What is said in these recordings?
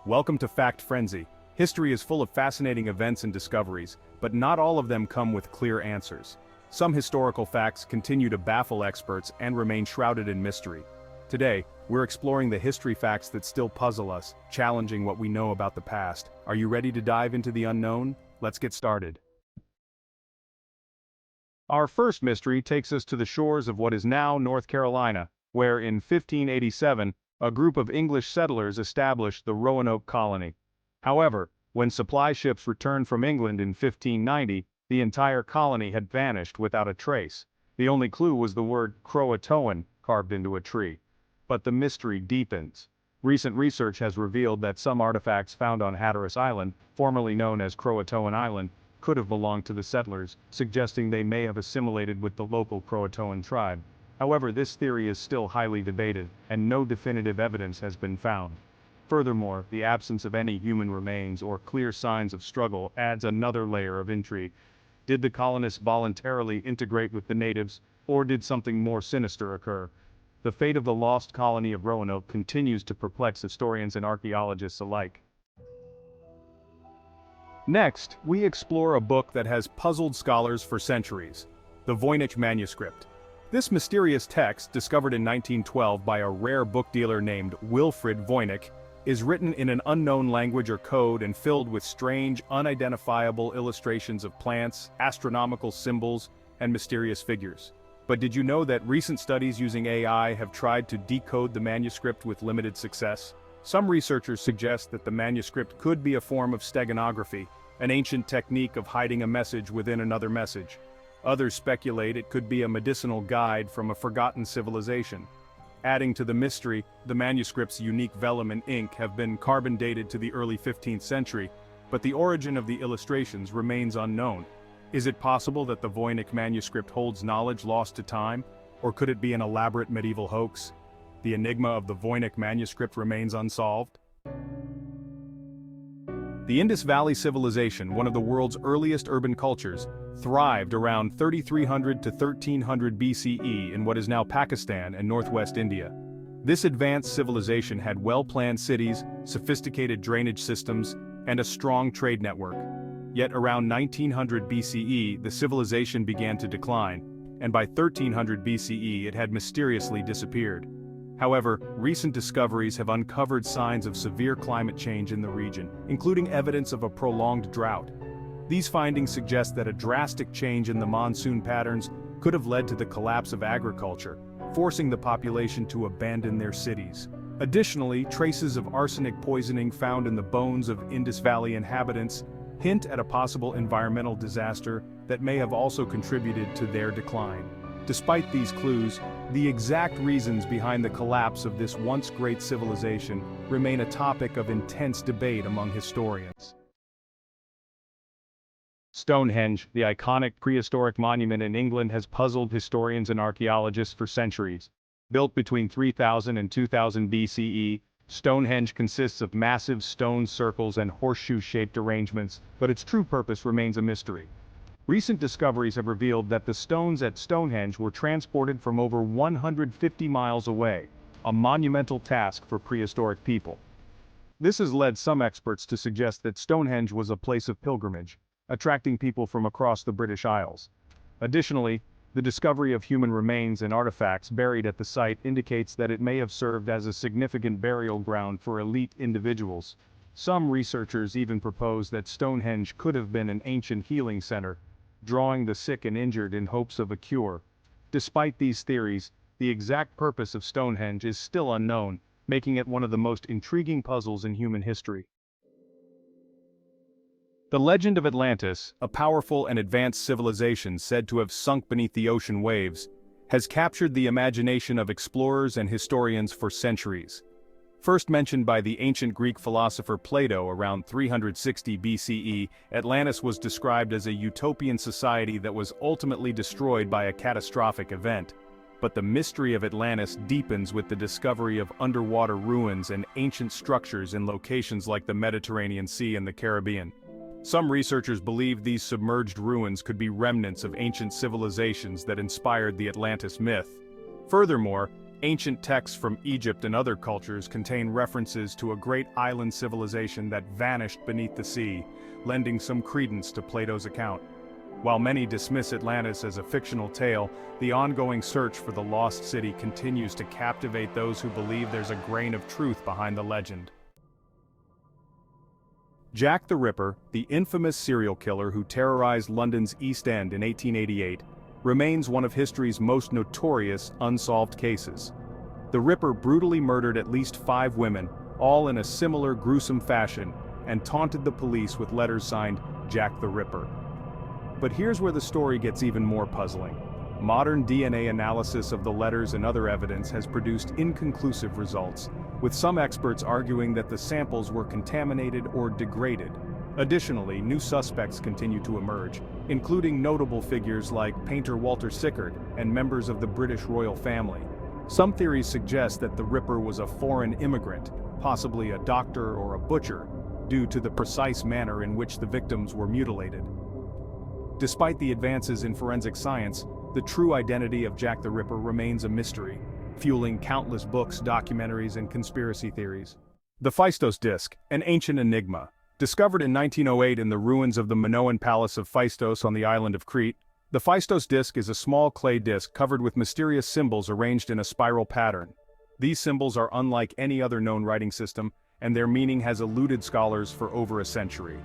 Welcome to Fact Frenzy. History is full of fascinating events and discoveries, but not all of them come with clear answers. Some historical facts continue to baffle experts and remain shrouded in mystery. Today, we're exploring the history facts that still puzzle us, challenging what we know about the past. Are you ready to dive into the unknown? Let's get started. Our first mystery takes us to the shores of what is now North Carolina, where in 1587, a group of English settlers established the Roanoke Colony. However, when supply ships returned from England in 1590, the entire colony had vanished without a trace. The only clue was the word Croatoan carved into a tree. But the mystery deepens. Recent research has revealed that some artifacts found on Hatteras Island, formerly known as Croatoan Island, could have belonged to the settlers, suggesting they may have assimilated with the local Croatoan tribe. However, this theory is still highly debated, and no definitive evidence has been found. Furthermore, the absence of any human remains or clear signs of struggle adds another layer of intrigue. Did the colonists voluntarily integrate with the natives, or did something more sinister occur? The fate of the lost colony of Roanoke continues to perplex historians and archaeologists alike. Next, we explore a book that has puzzled scholars for centuries, the Voynich Manuscript. This mysterious text, discovered in 1912 by a rare book dealer named Wilfrid Voynich, is written in an unknown language or code and filled with strange, unidentifiable illustrations of plants, astronomical symbols, and mysterious figures. But did you know that recent studies using AI have tried to decode the manuscript with limited success? Some researchers suggest that the manuscript could be a form of steganography, an ancient technique of hiding a message within another message. Others speculate it could be a medicinal guide from a forgotten civilization. Adding to the mystery, the manuscript's unique vellum and ink have been carbon dated to the early 15th century, but the origin of the illustrations remains unknown. Is it possible that the Voynich manuscript holds knowledge lost to time, or could it be an elaborate medieval hoax? The enigma of the Voynich manuscript remains unsolved. The Indus Valley civilization, one of the world's earliest urban cultures, thrived around 3300 to 1300 BCE in what is now Pakistan and northwest India. This advanced civilization had well-planned cities, sophisticated drainage systems, and a strong trade network. Yet around 1900 BCE, the civilization began to decline, and by 1300 BCE it had mysteriously disappeared. However, recent discoveries have uncovered signs of severe climate change in the region, including evidence of a prolonged drought. These findings suggest that a drastic change in the monsoon patterns could have led to the collapse of agriculture, forcing the population to abandon their cities. Additionally, traces of arsenic poisoning found in the bones of Indus Valley inhabitants hint at a possible environmental disaster that may have also contributed to their decline. Despite these clues, the exact reasons behind the collapse of this once great civilization remain a topic of intense debate among historians. Stonehenge, the iconic prehistoric monument in England, has puzzled historians and archaeologists for centuries. Built between 3000 and 2000 BCE, Stonehenge consists of massive stone circles and horseshoe-shaped arrangements, but its true purpose remains a mystery. Recent discoveries have revealed that the stones at Stonehenge were transported from over 150 miles away, a monumental task for prehistoric people. This has led some experts to suggest that Stonehenge was a place of pilgrimage, attracting people from across the British Isles. Additionally, the discovery of human remains and artifacts buried at the site indicates that it may have served as a significant burial ground for elite individuals. Some researchers even propose that Stonehenge could have been an ancient healing center, drawing the sick and injured in hopes of a cure. Despite these theories, the exact purpose of Stonehenge is still unknown, making it one of the most intriguing puzzles in human history. The legend of Atlantis, a powerful and advanced civilization said to have sunk beneath the ocean waves, has captured the imagination of explorers and historians for centuries. First mentioned by the ancient Greek philosopher Plato around 360 BCE, Atlantis was described as a utopian society that was ultimately destroyed by a catastrophic event. But the mystery of Atlantis deepens with the discovery of underwater ruins and ancient structures in locations like the Mediterranean Sea and the Caribbean. Some researchers believe these submerged ruins could be remnants of ancient civilizations that inspired the Atlantis myth. Furthermore, Ancient texts from Egypt and other cultures contain references to a great island civilization that vanished beneath the sea, lending some credence to Plato's account. While many dismiss Atlantis as a fictional tale, the ongoing search for the lost city continues to captivate those who believe there's a grain of truth behind the legend. Jack the Ripper, the infamous serial killer who terrorized London's East End in 1888, remains one of history's most notorious unsolved cases. The Ripper brutally murdered at least 5 women, all in a similar gruesome fashion, and taunted the police with letters signed Jack the Ripper. But here's where the story gets even more puzzling. Modern DNA analysis of the letters and other evidence has produced inconclusive results, with some experts arguing that the samples were contaminated or degraded. Additionally, new suspects continue to emerge, including notable figures like painter Walter Sickert and members of the British royal family. Some theories suggest that the Ripper was a foreign immigrant, possibly a doctor or a butcher, due to the precise manner in which the victims were mutilated. Despite the advances in forensic science, the true identity of Jack the Ripper remains a mystery, fueling countless books, documentaries, and conspiracy theories. The Phaistos Disc, an ancient enigma. Discovered in 1908 in the ruins of the Minoan palace of Phaistos on the island of Crete, the Phaistos Disc is a small clay disc covered with mysterious symbols arranged in a spiral pattern. These symbols are unlike any other known writing system, and their meaning has eluded scholars for over a century.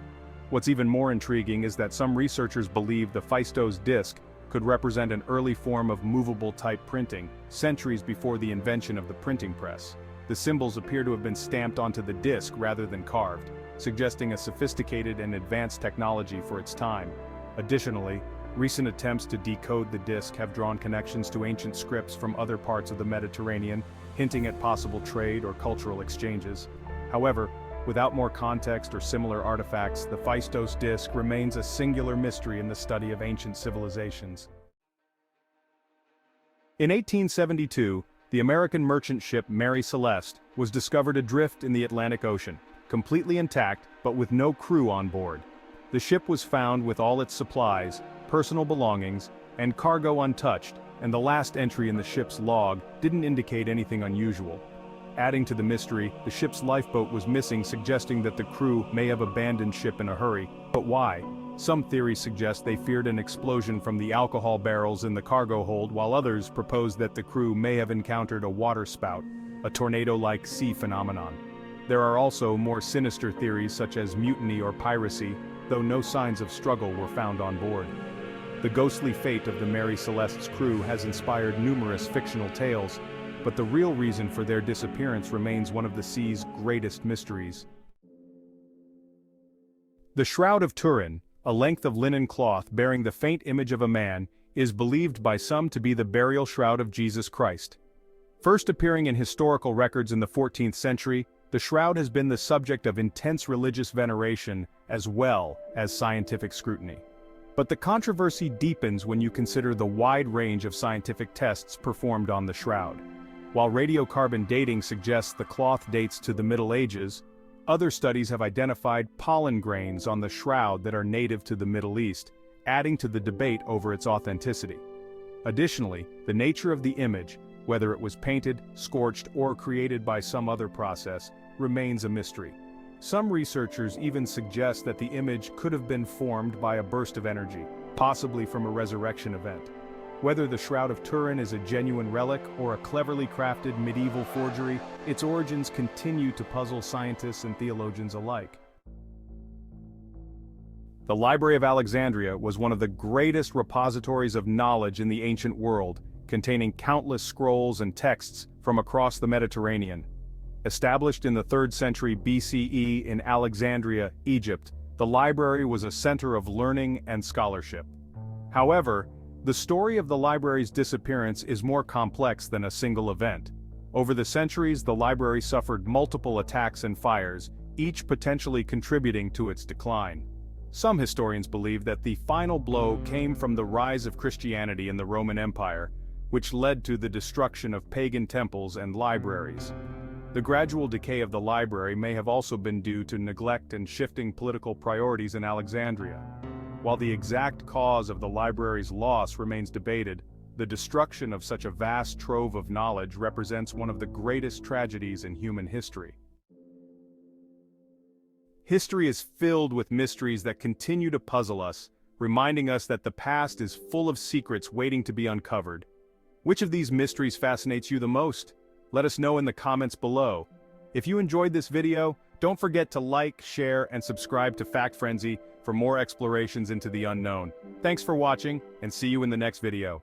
What's even more intriguing is that some researchers believe the Phaistos Disc could represent an early form of movable type printing, centuries before the invention of the printing press. The symbols appear to have been stamped onto the disc rather than carved, suggesting a sophisticated and advanced technology for its time. Additionally, recent attempts to decode the disc have drawn connections to ancient scripts from other parts of the Mediterranean, hinting at possible trade or cultural exchanges. However, without more context or similar artifacts, the Phaistos Disc remains a singular mystery in the study of ancient civilizations. In 1872, the American merchant ship Mary Celeste was discovered adrift in the Atlantic Ocean, completely intact but with no crew on board. The ship was found with all its supplies, personal belongings, and cargo untouched, and the last entry in the ship's log didn't indicate anything unusual. Adding to the mystery, the ship's lifeboat was missing, suggesting that the crew may have abandoned ship in a hurry. But why? Some theories suggest they feared an explosion from the alcohol barrels in the cargo hold, while others propose that the crew may have encountered a water spout, a tornado-like sea phenomenon. There are also more sinister theories such as mutiny or piracy, though no signs of struggle were found on board. The ghostly fate of the Mary Celeste's crew has inspired numerous fictional tales, but the real reason for their disappearance remains one of the sea's greatest mysteries. The Shroud of Turin, a length of linen cloth bearing the faint image of a man, is believed by some to be the burial shroud of Jesus Christ. First appearing in historical records in the 14th century, the shroud has been the subject of intense religious veneration as well as scientific scrutiny. But the controversy deepens when you consider the wide range of scientific tests performed on the shroud. While radiocarbon dating suggests the cloth dates to the Middle Ages, other studies have identified pollen grains on the shroud that are native to the Middle East, adding to the debate over its authenticity. Additionally, the nature of the image, whether it was painted, scorched, or created by some other process, remains a mystery. Some researchers even suggest that the image could have been formed by a burst of energy, possibly from a resurrection event. Whether the Shroud of Turin is a genuine relic or a cleverly crafted medieval forgery, its origins continue to puzzle scientists and theologians alike. The Library of Alexandria was one of the greatest repositories of knowledge in the ancient world, containing countless scrolls and texts from across the Mediterranean. Established in the 3rd century BCE in Alexandria, Egypt, the library was a center of learning and scholarship. However, the story of the library's disappearance is more complex than a single event. Over the centuries, the library suffered multiple attacks and fires, each potentially contributing to its decline. Some historians believe that the final blow came from the rise of Christianity in the Roman Empire, which led to the destruction of pagan temples and libraries. The gradual decay of the library may have also been due to neglect and shifting political priorities in Alexandria. While the exact cause of the library's loss remains debated, The destruction of such a vast trove of knowledge represents one of the greatest tragedies in human history. History is filled with mysteries that continue to puzzle us, reminding us that the past is full of secrets waiting to be uncovered. Which of these mysteries fascinates you the most? Let us know in the comments below. If you enjoyed this video, don't forget to like, share, and subscribe to Fact Frenzy for more explorations into the unknown. Thanks for watching, and see you in the next video.